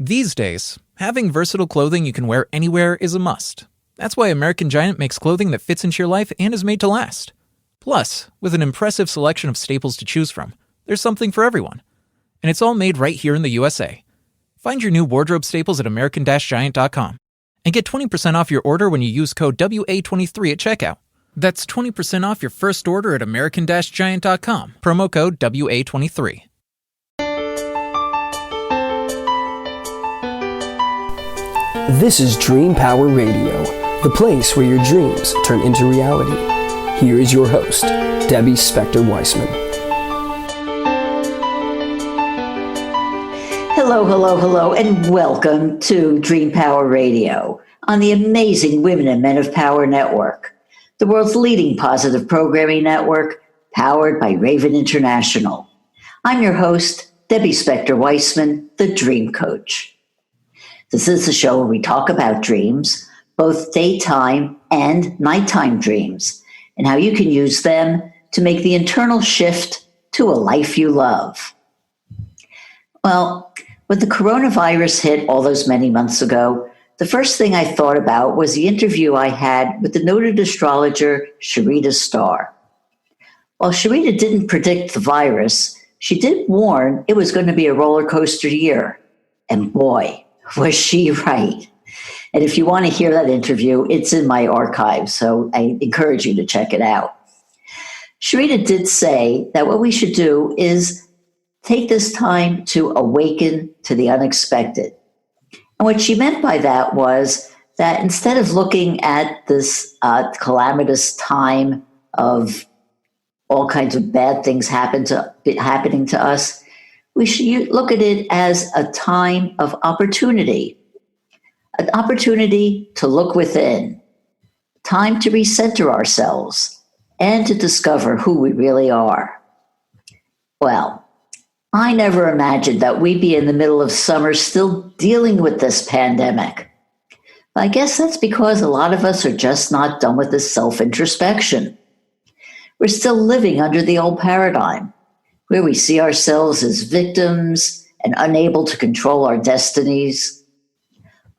These days, having versatile clothing you can wear anywhere is a must. That's why American Giant makes clothing that fits into your life and is made to last. Plus, with an impressive selection of staples to choose from, there's something for everyone. And it's all made right here in the USA. Find your new wardrobe staples at American-Giant.com and get 20% off your order when you use code WA23 at checkout. That's 20% off your first order at American-Giant.com, promo code WA23. This is Dream Power Radio, the place where your dreams turn into reality. Here is your host, Debbie Spector-Weissman. Hello, and welcome to Dream Power Radio on the amazing Women and Men of Power Network, the world's leading positive programming network, powered by Raven International. I'm your host, Debbie Spector-Weissman, the Dream Coach. This is the show where we talk about dreams, both daytime and nighttime dreams, and how you can use them to make the internal shift to a life you love. Well, when the coronavirus hit all those many months ago, the first thing I thought about was the interview I had with the noted astrologer Sharita Starr. While Sharita didn't predict the virus, she did warn it was going to be a roller coaster year. And boy, was she right. And if you want to hear that interview, it's in my archive, so I encourage you to check it out. Sharita did say that what we should do is take this time to awaken to the unexpected. And what she meant by that was that instead of looking at this calamitous time of all kinds of bad things happening to us, we should look at it as a time of opportunity, an opportunity to look within, time to recenter ourselves, and to discover who we really are. Well, I never imagined that we'd be in the middle of summer still dealing with this pandemic. I guess that's because a lot of us are just not done with this self-introspection. We're still living under the old paradigm, where we see ourselves as victims and unable to control our destinies.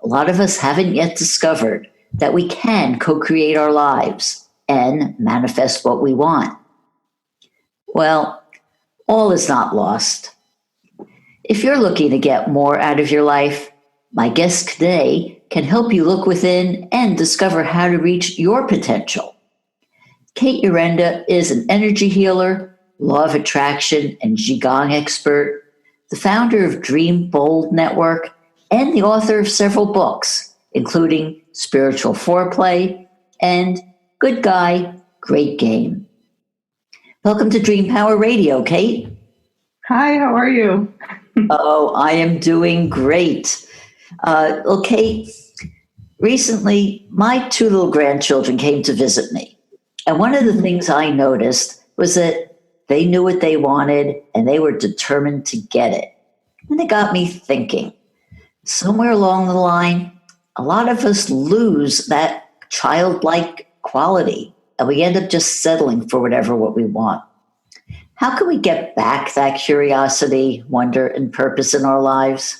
A lot of us haven't yet discovered that we can co-create our lives and manifest what we want. Well, all is not lost. If you're looking to get more out of your life, my guest today can help you look within and discover how to reach your potential. Kate Yurenda is an energy healer, law of attraction, and Qigong expert, the founder of Dream Bold Network, and the author of several books, including Spiritual Foreplay and Good Guy, Great Game. Welcome to Dream Power Radio, Kate. Hi, how are you? Oh, I am doing great. Well, Kate, recently my two little grandchildren came to visit me. And one of the things I noticed was that they knew what they wanted and they were determined to get it. And it got me thinking, somewhere along the line, a lot of us lose that childlike quality and we end up just settling for what we want. How can we get back that curiosity, wonder, and purpose in our lives?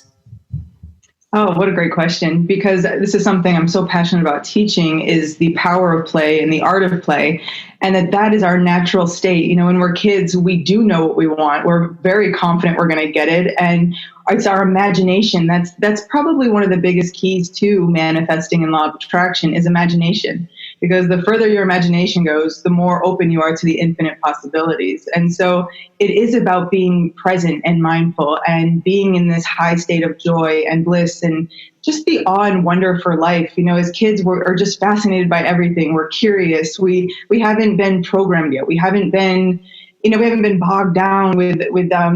Oh, what a great question, because this is something I'm so passionate about teaching is the power of play and the art of play, and that is our natural state. You know, when we're kids, we do know what we want. We're very confident we're going to get it, and it's our imagination. That's probably one of the biggest keys to manifesting in law of attraction is imagination, because the further your imagination goes, the more open you are to the infinite possibilities. And so it is about being present and mindful and being in this high state of joy and bliss and just the awe and wonder for life. You know, as kids, we're just fascinated by everything. We're curious. We haven't been programmed yet. We haven't been bogged down with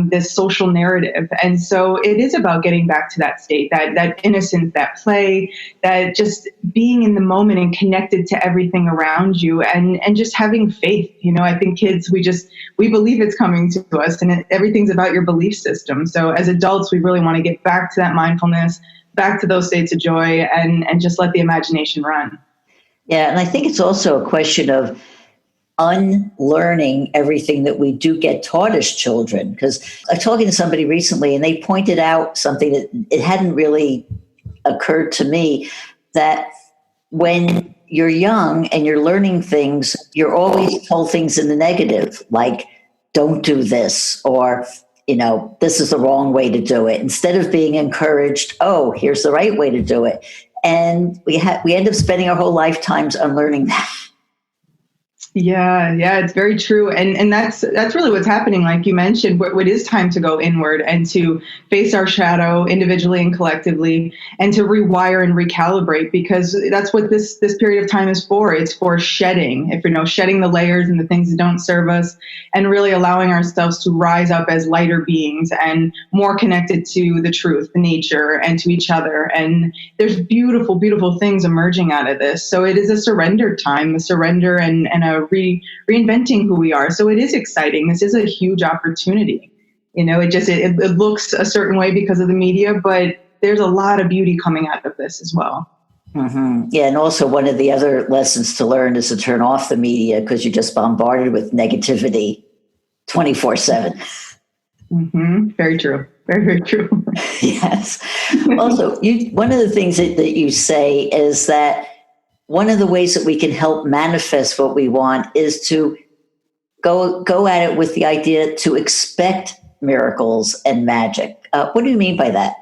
this social narrative. And so it is about getting back to that state, that innocence, that play, that just being in the moment and connected to everything around you and just having faith. You know, I think kids, we believe it's coming to us and everything's about your belief system. So as adults, we really want to get back to that mindfulness, back to those states of joy and just let the imagination run. Yeah. And I think it's also a question of unlearning everything that we do get taught as children. Because I was talking to somebody recently and they pointed out something that it hadn't really occurred to me, that when you're young and you're learning things, you're always told things in the negative, like, don't do this, or, this is the wrong way to do it, instead of being encouraged, oh, here's the right way to do it. And we end up spending our whole lifetimes unlearning that. Yeah, it's very true. And that's really what's happening. Like you mentioned, what is time to go inward and to face our shadow individually and collectively, and to rewire and recalibrate, because that's what this period of time is for. It's for shedding, shedding the layers and the things that don't serve us, and really allowing ourselves to rise up as lighter beings and more connected to the truth, the nature, and to each other. And there's beautiful, beautiful things emerging out of this. So it is a surrender time, a surrender and a reinventing who we are. So it is exciting. This is a huge opportunity. It looks a certain way because of the media, but there's a lot of beauty coming out of this as well. Mm-hmm. Yeah. And also one of the other lessons to learn is to turn off the media, because you're just bombarded with negativity 24/7. Mm-hmm. Very true. Very, very true. Yes. Also, one of the things that you say is that one of the ways that we can help manifest what we want is to go at it with the idea to expect miracles and magic. What do you mean by that?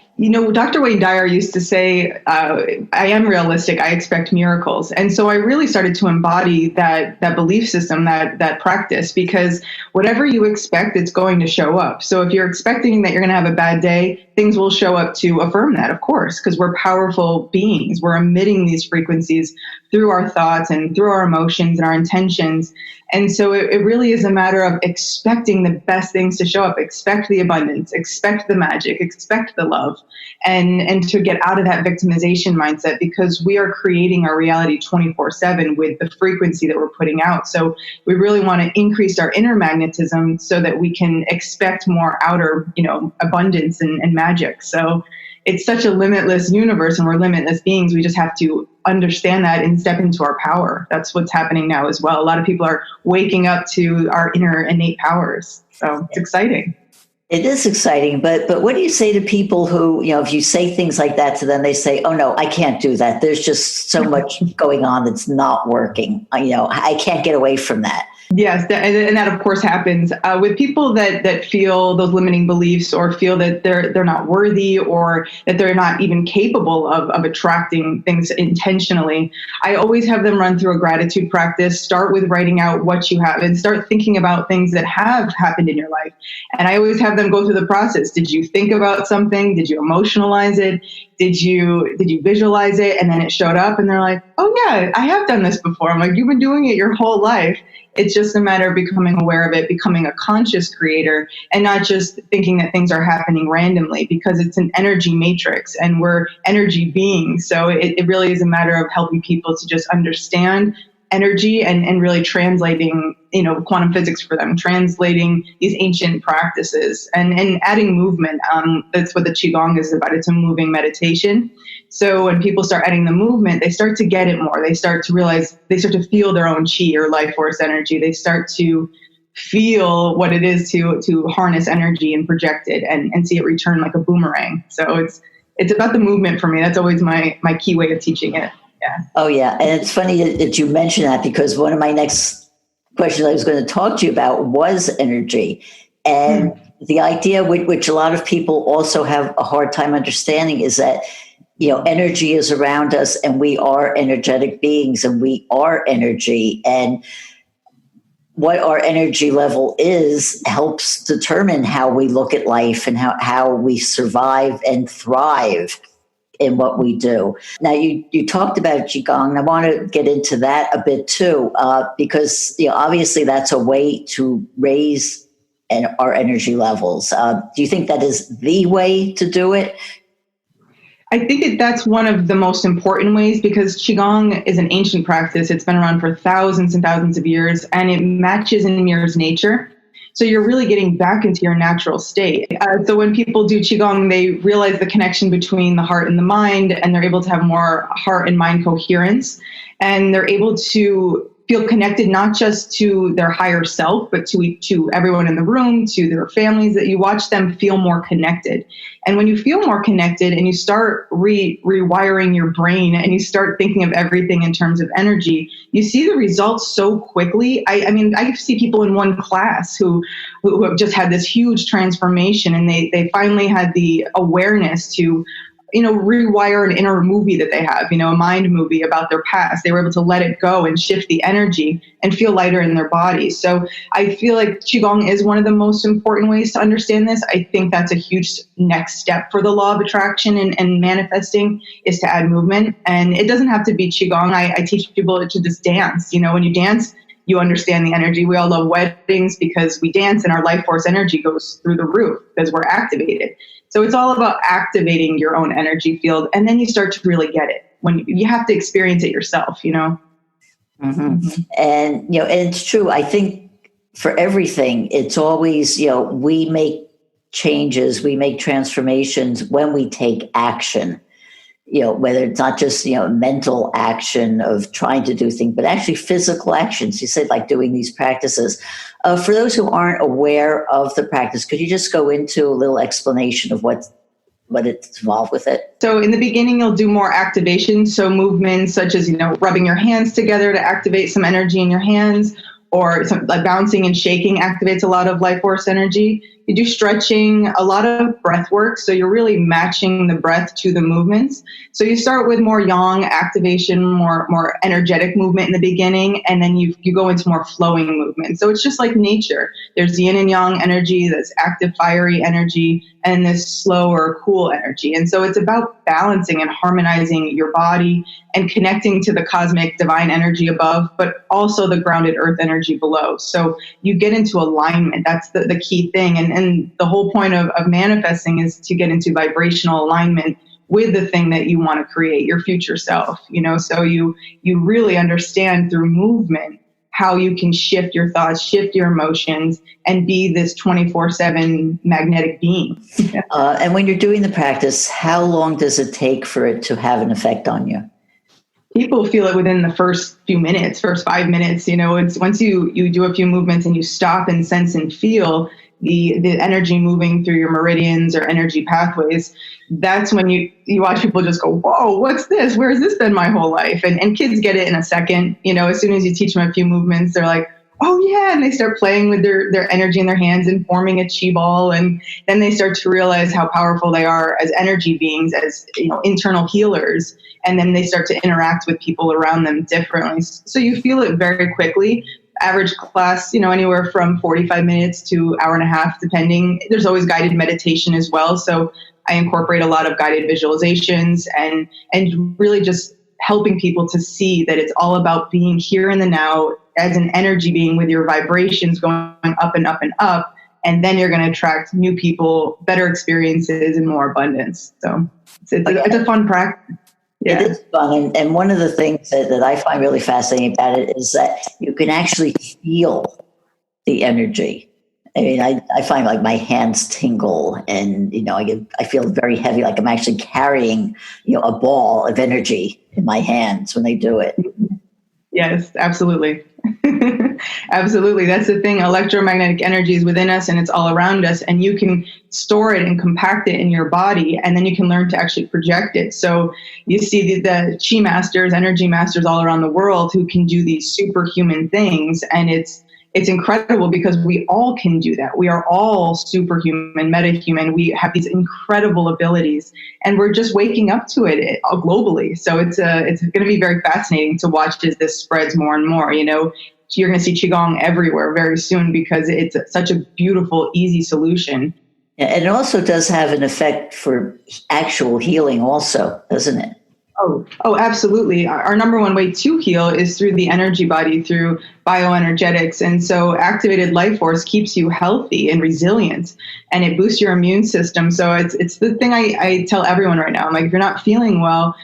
Dr. Wayne Dyer used to say, I am realistic, I expect miracles. And so I really started to embody that belief system, that practice, because whatever you expect, it's going to show up. So if you're expecting that you're going to have a bad day, things will show up to affirm that, of course, because we're powerful beings. We're emitting these frequencies through our thoughts and through our emotions and our intentions. And so it really is a matter of expecting the best things to show up. Expect the abundance, expect the magic, expect the love, and to get out of that victimization mindset, because we are creating our reality 24/7 with the frequency that we're putting out. So we really want to increase our inner magnetism so that we can expect more outer, abundance and magic. So it's such a limitless universe and we're limitless beings. We just have to understand that and step into our power. That's what's happening now as well. A lot of people are waking up to our inner innate powers. So it's exciting. It is exciting, but what do you say to people who, if you say things like that to them, they say, oh no, I can't do that. There's just so much going on that's not working. I can't get away from that. Yes, and that of course happens with people that feel those limiting beliefs, or feel that they're not worthy, or that they're not even capable of attracting things intentionally. I always have them run through a gratitude practice. Start with writing out what you have and start thinking about things that have happened in your life. And I always have them go through the process. Did you think about something? Did you emotionalize it? Did you visualize it? And then it showed up and they're like, oh yeah, I have done this before. I'm like, you've been doing it your whole life. It's just a matter of becoming aware of it, becoming a conscious creator, and not just thinking that things are happening randomly, because it's an energy matrix and we're energy beings. So it really is a matter of helping people to just understand energy and really translating, quantum physics for them, translating these ancient practices and adding movement. That's what the Qigong is about. It's a moving meditation. So when people start adding the movement, they start to get it more. They start to realize, they start to feel their own chi or life force energy. They start to feel what it is to harness energy and project it and see it return like a boomerang. So it's about the movement for me. That's always my key way of teaching it. Yeah. Oh yeah. And it's funny that you mentioned that, because one of my next questions I was going to talk to you about was energy. And the idea which a lot of people also have a hard time understanding is that, energy is around us and we are energetic beings and we are energy. And what our energy level is helps determine how we look at life and how we survive and thrive in what we do. Now, you talked about Qigong, and I want to get into that a bit too, because obviously that's a way to raise our energy levels. Do you think that is the way to do it? I think that's one of the most important ways, because Qigong is an ancient practice. It's been around for thousands and thousands of years, and it matches and mirrors nature. So you're really getting back into your natural state. So when people do Qigong, they realize the connection between the heart and the mind, and they're able to have more heart and mind coherence. And they're able to feel connected not just to their higher self, but to everyone in the room, to their families, that you watch them feel more connected. And when you feel more connected and you start rewiring your brain and you start thinking of everything in terms of energy, you see the results so quickly. I mean, I see people in one class who have just had this huge transformation, and they finally had the awareness to rewire an inner movie that they have, a mind movie about their past. They were able to let it go and shift the energy and feel lighter in their body. So I feel like Qigong is one of the most important ways to understand this. I think that's a huge next step for the law of attraction and manifesting, is to add movement. And it doesn't have to be Qigong. I teach people to just dance. When you dance, you understand the energy. We all love weddings because we dance and our life force energy goes through the roof because we're activated. So it's all about activating your own energy field, and then you start to really get it when you have to experience it yourself, Mm-hmm. Mm-hmm. And, and it's true. I think for everything, it's always, we make changes, we make transformations when we take action, whether it's not just, mental action of trying to do things, but actually physical actions. You said like doing these practices. For those who aren't aware of the practice, could you just go into a little explanation of what it's involved with it? So in the beginning, you'll do more activation. So movements such as, rubbing your hands together to activate some energy in your hands, or like bouncing and shaking activates a lot of life force energy. You do stretching, a lot of breath work. So you're really matching the breath to the movements. So you start with more yang activation, more energetic movement in the beginning, and then you go into more flowing movement. So it's just like nature. There's yin and yang energy, this active, fiery energy, and this slower, cool energy. And so it's about balancing and harmonizing your body and connecting to the cosmic divine energy above, but also the grounded earth energy below. So you get into alignment. That's the key thing. And the whole point of manifesting is to get into vibrational alignment with the thing that you want to create, your future self, so you really understand through movement how you can shift your thoughts, shift your emotions, and be this 24/7 magnetic being. And when you're doing the practice, how long does it take for it to have an effect on you? People feel it within the first few minutes, first 5 minutes. It's once you do a few movements and you stop and sense and feel the energy moving through your meridians or energy pathways, that's when you watch people just go, whoa, what's this? Where's this been my whole life? And kids get it in a second. As soon as you teach them a few movements, they're like, oh yeah, and they start playing with their energy in their hands and forming a chi ball, and then they start to realize how powerful they are as energy beings, as internal healers, and then they start to interact with people around them differently. So you feel it very quickly. Average class, anywhere from 45 minutes to hour and a half, depending. There's always guided meditation as well. So I incorporate a lot of guided visualizations and really just helping people to see that it's all about being here in the now as an energy being, with your vibrations going up and up and up. And then you're going to attract new people, better experiences, and more abundance. So it's a fun practice. Yeah. It is fun. And one of the things that I find really fascinating about it is that you can actually feel the energy. I mean, I find like my hands tingle, and, I feel very heavy, like I'm actually carrying, a ball of energy in my hands when they do it. Yes, absolutely. Absolutely. That's the thing. Electromagnetic energy is within us and it's all around us, and you can store it and compact it in your body, and then you can learn to actually project it. So you see the chi masters, energy masters all around the world who can do these superhuman things. And it's incredible because we all can do that. We are all superhuman, metahuman. We have these incredible abilities, and we're just waking up to it globally. So it's going to be very fascinating to watch as this spreads more and more. You're going to see Qigong everywhere very soon because it's such a beautiful, easy solution. And it also does have an effect for actual healing also, doesn't it? Oh, absolutely. Our number one way to heal is through the energy body, through bioenergetics. And so activated life force keeps you healthy and resilient, and it boosts your immune system. So it's the thing I tell everyone right now. I'm like, if you're not feeling well,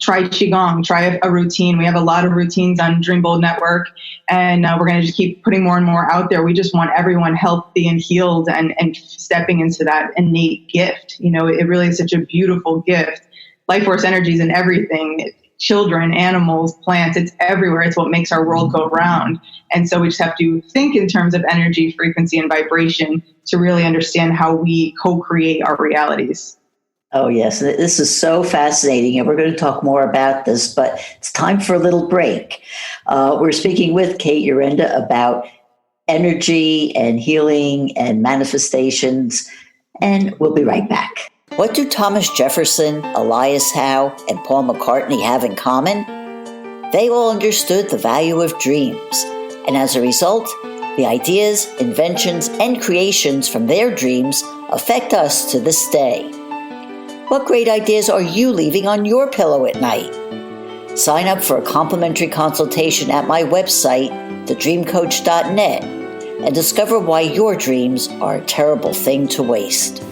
try Qigong, try a routine. We have a lot of routines on Dream Bold Network, and we're going to just keep putting more and more out there. We just want everyone healthy and healed and stepping into that innate gift. It really is such a beautiful gift. Life force energies and everything. children, animals, plants. It's everywhere. It's what makes our world go round. And so we just have to think in terms of energy, frequency, and vibration to really understand how we co-create our realities. Oh, yes. This is so fascinating, and we're going to talk more about this, but it's time for a little break. We're speaking with Kate Yurenda about energy and healing and manifestations, and we'll be right back. What do Thomas Jefferson, Elias Howe, and Paul McCartney have in common? They all understood the value of dreams, and as a result, the ideas, inventions, and creations from their dreams affect us to this day. What great ideas are you leaving on your pillow at night? Sign up for a complimentary consultation at my website, thedreamcoach.net, and discover why your dreams are a terrible thing to waste.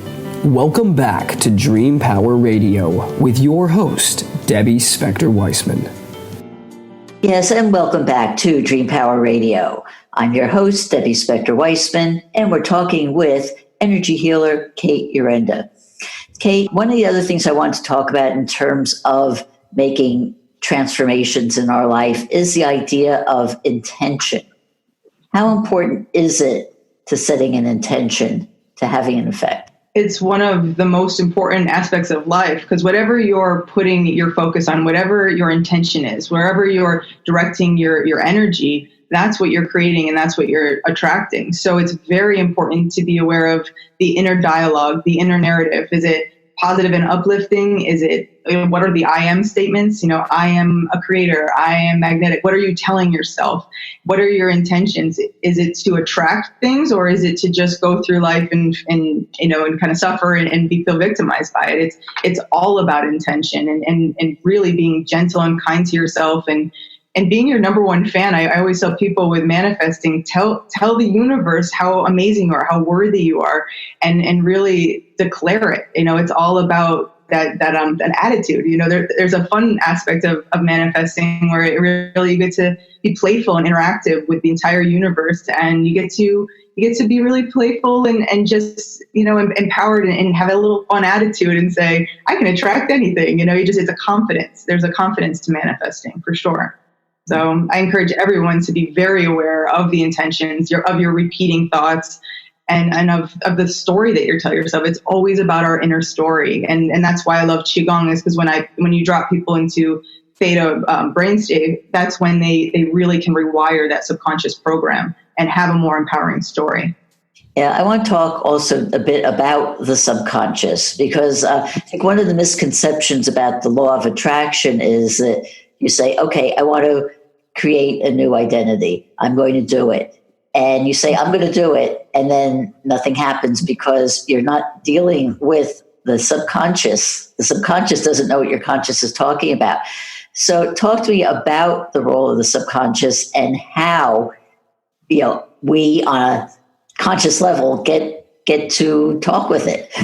Welcome back to Dream Power Radio with your host, Debbie Spector-Weissman. Yes, and welcome back to Dream Power Radio. I'm your host, Debbie Spector-Weissman, and we're talking with energy healer Kate Yurenda. Kate, one of the other things I want to talk about in terms of making transformations in our life is the idea of intention. How important is it to setting an intention to having an effect? It's one of the most important aspects of life, because whatever you're putting your focus on, whatever your intention is, wherever you're directing your energy, that's what you're creating and that's what you're attracting. So it's very important to be aware of the inner dialogue, the inner narrative. Is it positive and uplifting? What are the I am statements? I am a creator. I am magnetic. What are you telling yourself? What are your intentions? Is it to attract things, or is it to just go through life and kind of suffer and feel victimized by it? It's all about intention and really being gentle and kind to yourself and being your number one fan. I always tell people with manifesting, tell the universe how amazing you are, how worthy you are, and really declare it. It's all about that attitude. There's a fun aspect of manifesting where it really you get to be playful and interactive with the entire universe, and you get to be really playful and just empowered and have a little fun attitude and say, I can attract anything. It's a confidence. There's a confidence to manifesting for sure. So I encourage everyone to be very aware of the intentions, of your repeating thoughts, and of the story that you're telling yourself. It's always about our inner story. And that's why I love Qigong, is because when you drop people into theta brain state, that's when they really can rewire that subconscious program and have a more empowering story. Yeah, I want to talk also a bit about the subconscious, because I think one of the misconceptions about the law of attraction is that you say, okay, I want to create a new identity. I'm going to do it. And you say, I'm going to do it. And then nothing happens because you're not dealing with the subconscious. The subconscious doesn't know what your conscious is talking about. So talk to me about the role of the subconscious and how, we on a conscious level get to talk with it.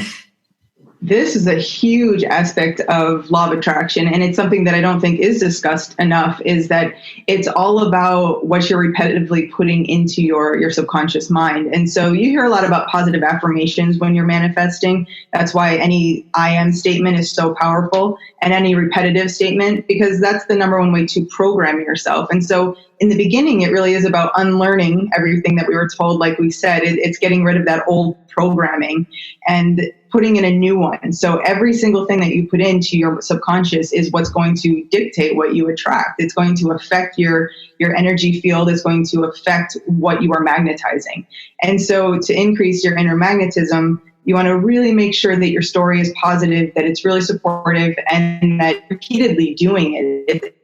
This is a huge aspect of law of attraction, and it's something that I don't think is discussed enough, is that it's all about what you're repetitively putting into your subconscious mind. And so you hear a lot about positive affirmations when you're manifesting. That's why any I am statement is so powerful, and any repetitive statement, because that's the number one way to program yourself. And so in the beginning, it really is about unlearning everything that we were told. Like we said, it's getting rid of that old programming and putting in a new one. So every single thing that you put into your subconscious is what's going to dictate what you attract. It's going to affect your energy field. It's going to affect what you are magnetizing. And so to increase your inner magnetism, you want to really make sure that your story is positive, that it's really supportive, and that repeatedly doing it.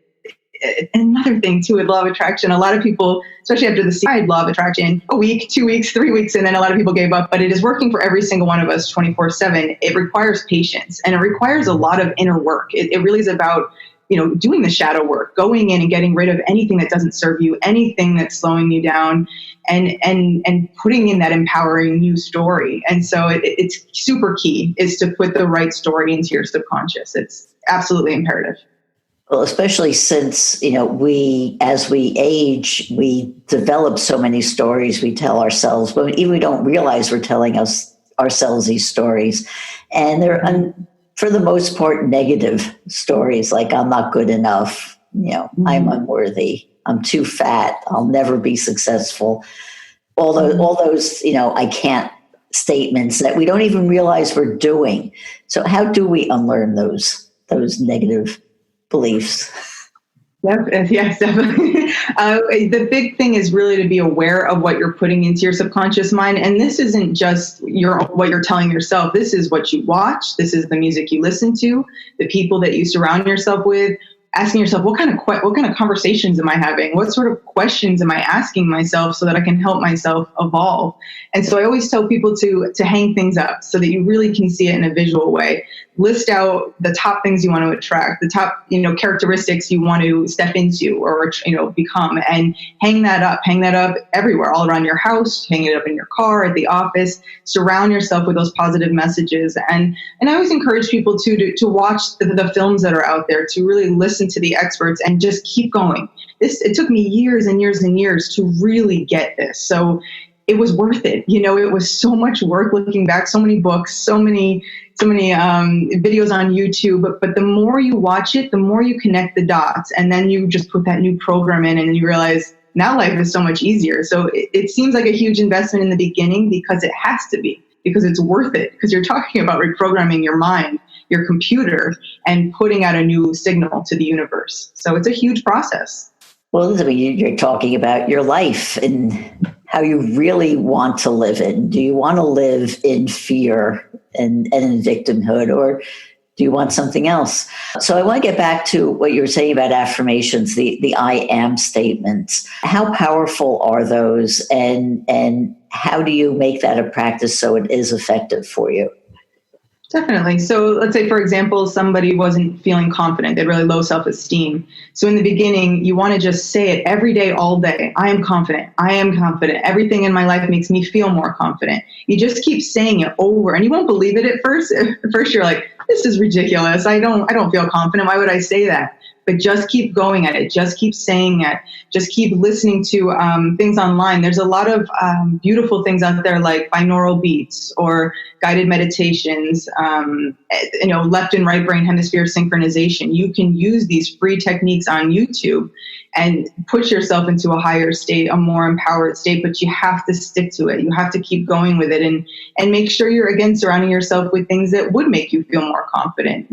Another thing too with law of attraction, a lot of people, especially after the side law of attraction, a week, 2 weeks, 3 weeks, and then a lot of people gave up, but it is working for every single one of us 24/7. It requires patience, and it requires a lot of inner work. It really is about, doing the shadow work, going in and getting rid of anything that doesn't serve you, anything that's slowing you down, and putting in that empowering new story. And so it's super key is to put the right story into your subconscious. It's absolutely imperative. Well, especially since, as we age, we develop so many stories we tell ourselves, but even we don't realize we're telling ourselves these stories. And they're for the most part, negative stories like I'm not good enough, I'm unworthy, I'm too fat, I'll never be successful. All those, I can't statements that we don't even realize we're doing. So how do we unlearn those negative beliefs? Yes, definitely. The big thing is really to be aware of what you're putting into your subconscious mind. And this isn't just what you're telling yourself. This is what you watch. This is the music you listen to, the people that you surround yourself with. Asking yourself, what kind of conversations am I having? What sort of questions am I asking myself so that I can help myself evolve? And so I always tell people to hang things up so that you really can see it in a visual way. List out the top things you want to attract, the top, characteristics you want to step into or, become, and hang that up everywhere, all around your house, hang it up in your car, at the office, surround yourself with those positive messages. And I always encourage people to watch the films that are out there, to really listen to the experts and just keep going. It took me years and years and years to really get this. So it was worth it. It was so much work looking back, so many books, so many videos on YouTube. But the more you watch it, the more you connect the dots. And then you just put that new program in and you realize now life is so much easier. So it seems like a huge investment in the beginning because it has to be, because it's worth it, because you're talking about reprogramming your mind, your computer, and putting out a new signal to the universe. So it's a huge process. Well, you're talking about your life and how you really want to live it. Do you want to live in fear and in victimhood, or do you want something else? So I want to get back to what you were saying about affirmations, the I am statements. How powerful are those, and how do you make that a practice so it is effective for you? Definitely. So let's say, for example, somebody wasn't feeling confident. They had really low self-esteem. So in the beginning, you want to just say it every day, all day. I am confident. I am confident. Everything in my life makes me feel more confident. You just keep saying it over, and you won't believe it at first. At first, you're like, this is ridiculous. I don't feel confident. Why would I say that? But just keep going at it. Just keep saying it. Just keep listening to things online. There's a lot of beautiful things out there like binaural beats or guided meditations, left and right brain hemisphere synchronization. You can use these free techniques on YouTube and push yourself into a higher state, a more empowered state, but you have to stick to it. You have to keep going with it and make sure you're, again, surrounding yourself with things that would make you feel more confident,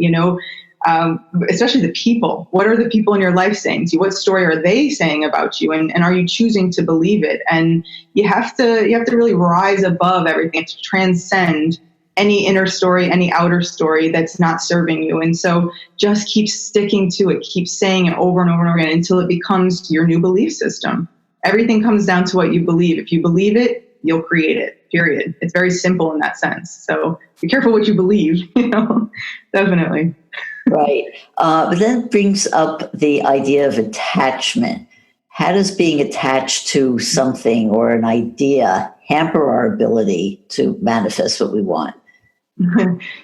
especially the people. What are the people in your life saying to you? What story are they saying about you? And are you choosing to believe it? And you have to really rise above everything, to transcend any inner story, any outer story that's not serving you. And so just keep sticking to it. Keep saying it over and over and over again until it becomes your new belief system. Everything comes down to what you believe. If you believe it, you'll create it, period. It's very simple in that sense. So be careful what you believe, definitely. Right. But that brings up the idea of attachment. How does being attached to something or an idea hamper our ability to manifest what we want?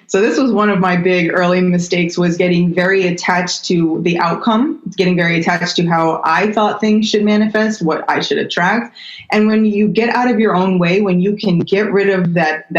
So this was one of my big early mistakes, was getting very attached to the outcome, getting very attached to how I thought things should manifest, what I should attract. And when you get out of your own way, when you can get rid of that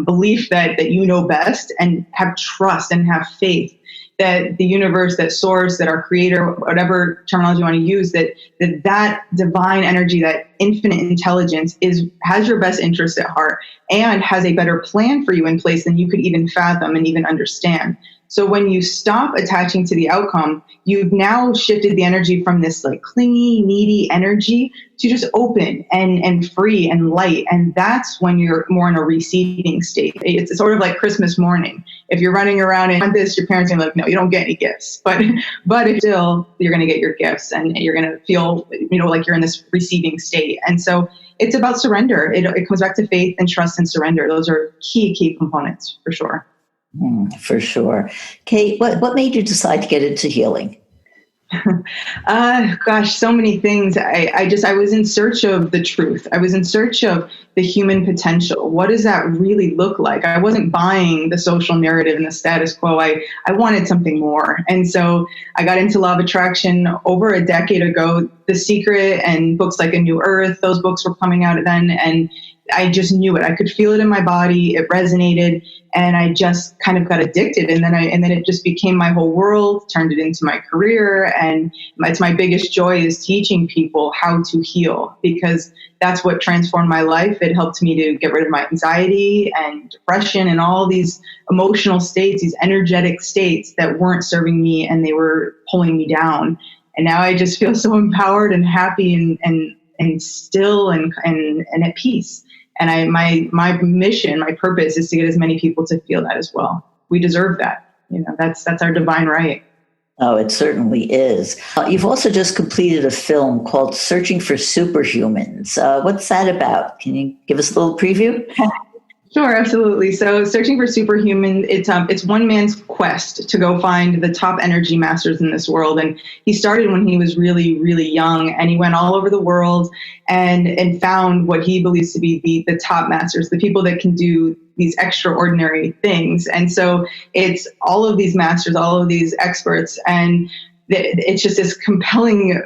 belief that you know best and have trust and have faith that the universe, that source, that our creator, whatever terminology you want to use, that divine energy, that infinite intelligence has your best interest at heart and has a better plan for you in place than you could even fathom and even understand. So when you stop attaching to the outcome, you've now shifted the energy from this like clingy, needy energy to just open and free and light. And that's when you're more in a receiving state. It's sort of like Christmas morning. If you're running around and want this, your parents are like, no, you don't get any gifts. But if still, you're going to get your gifts and you're going to feel, like you're in this receiving state. And so it's about surrender. It comes back to faith and trust and surrender. Those are key components for sure. For sure. Kate, what made you decide to get into healing? Gosh, so many things. I was in search of the truth. I was in search of the human potential. What does that really look like? I wasn't buying the social narrative and the status quo. I wanted something more. And so I got into Law of Attraction over a decade ago. The Secret and books like A New Earth, those books were coming out then. And I just knew it. I could feel it in my body. It resonated, and I just kind of got addicted. And then it just became my whole world, turned it into my career. And it's my biggest joy is teaching people how to heal, because that's what transformed my life. It helped me to get rid of my anxiety and depression and all these emotional states, these energetic states that weren't serving me, and they were pulling me down. And now I just feel so empowered and happy and still and at peace. And my mission, my purpose is to get as many people to feel that as well. We deserve that. That's our divine right. Oh, it certainly is. You've also just completed a film called Searching for Superhumans. What's that about? Can you give us a little preview? Sure, absolutely. So Searching for Superhuman, it's one man's quest to go find the top energy masters in this world. And he started when he was really, really young, and he went all over the world and found what he believes to be the top masters, the people that can do these extraordinary things. And so it's all of these masters, all of these experts, and it's just this compelling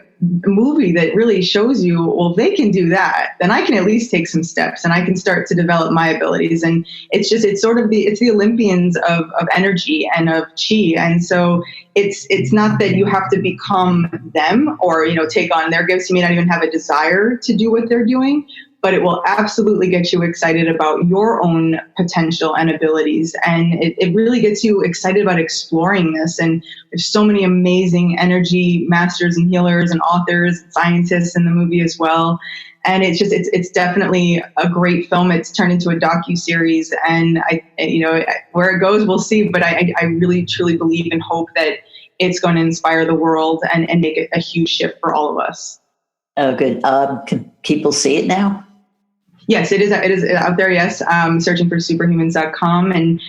movie that really shows you, well, if they can do that, then I can at least take some steps and I can start to develop my abilities. And it's the Olympians of energy and of chi. And so it's not that you have to become them or, take on their gifts. You may not even have a desire to do what they're doing, but it will absolutely get you excited about your own potential and abilities. And it really gets you excited about exploring this. And there's so many amazing energy masters and healers and authors, and scientists in the movie as well. And it's definitely a great film. It's turned into a docuseries, and where it goes, we'll see. But I really, truly believe and hope that it's going to inspire the world and make it a huge shift for all of us. Oh, good. Can people see it now? Yes, it is out there. Yes, searchingforsuperhumans.com, and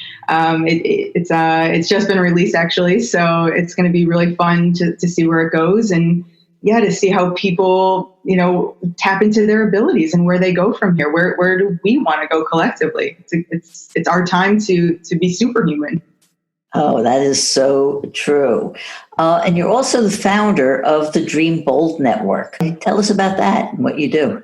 it's just been released actually. So it's going to be really fun to see where it goes, and to see how people tap into their abilities and where they go from here. Where do we want to go collectively? It's our time to be superhuman. Oh, that is so true. And you're also the founder of the Dream Bold Network. Tell us about that and what you do.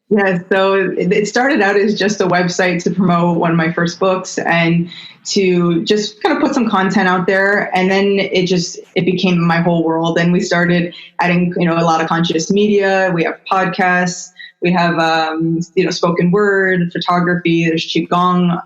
Yeah, so it started out as just a website to promote one of my first books and to just kind of put some content out there. And then it became my whole world. And we started adding, a lot of conscious media. We have podcasts. We have, spoken word, photography. There's Qigong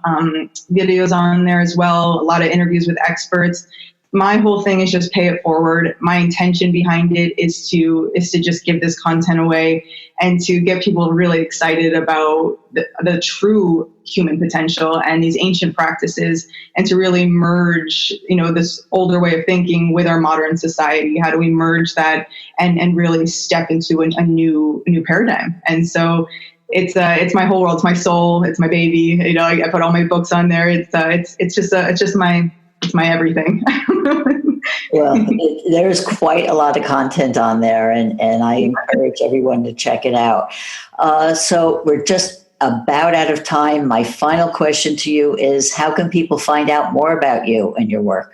videos on there as well. A lot of interviews with experts. My whole thing is just pay it forward. My intention behind it is to just give this content away and to get people really excited about the true human potential and these ancient practices, and to really merge, this older way of thinking with our modern society. How do we merge that and really step into a new paradigm? And so it's my whole world. It's my soul. It's my baby. I put all my books on there. It's just my everything. Well, there's quite a lot of content on there, and I encourage everyone to check it out. So we're just about out of time. My final question to you is, how can people find out more about you and your work?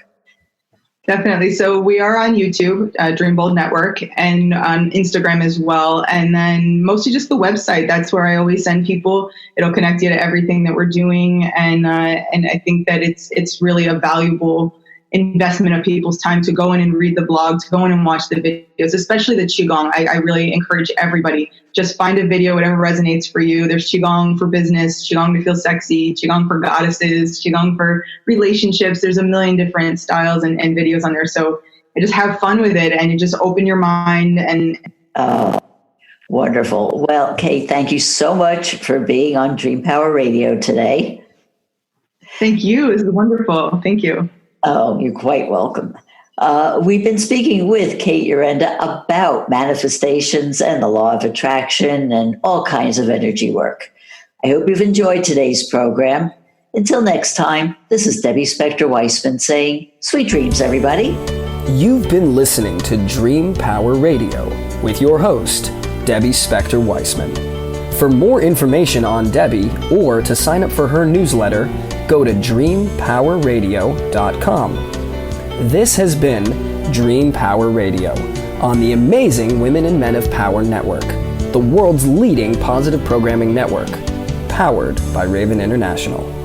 Definitely. So we are on YouTube, Dream Bold Network, and on Instagram as well. And then mostly just the website. That's where I always send people. It'll connect you to everything that we're doing. And I think that it's really a valuable investment of people's time to go in and read the blog, to go in and watch the videos, especially the Qigong. I really encourage everybody, just find a video, whatever resonates for you. There's Qigong for business, Qigong to feel sexy, Qigong for goddesses, Qigong for relationships. There's a million different styles and videos on there. So just have fun with it and you just open your mind. And wonderful. Well, Kate, thank you so much for being on Dream Power Radio today. Thank you. This is wonderful. Thank you. Oh, you're quite welcome. We've been speaking with Kate Yurenda about manifestations and the law of attraction and all kinds of energy work. I hope you've enjoyed today's program. Until next time, this is Debbie Spector-Weissman saying, sweet dreams, everybody. You've been listening to Dream Power Radio with your host, Debbie Spector-Weissman. For more information on Debbie or to sign up for her newsletter, go to dreampowerradio.com. This has been Dream Power Radio on the amazing Women and Men of Power Network, the world's leading positive programming network, powered by Raven International.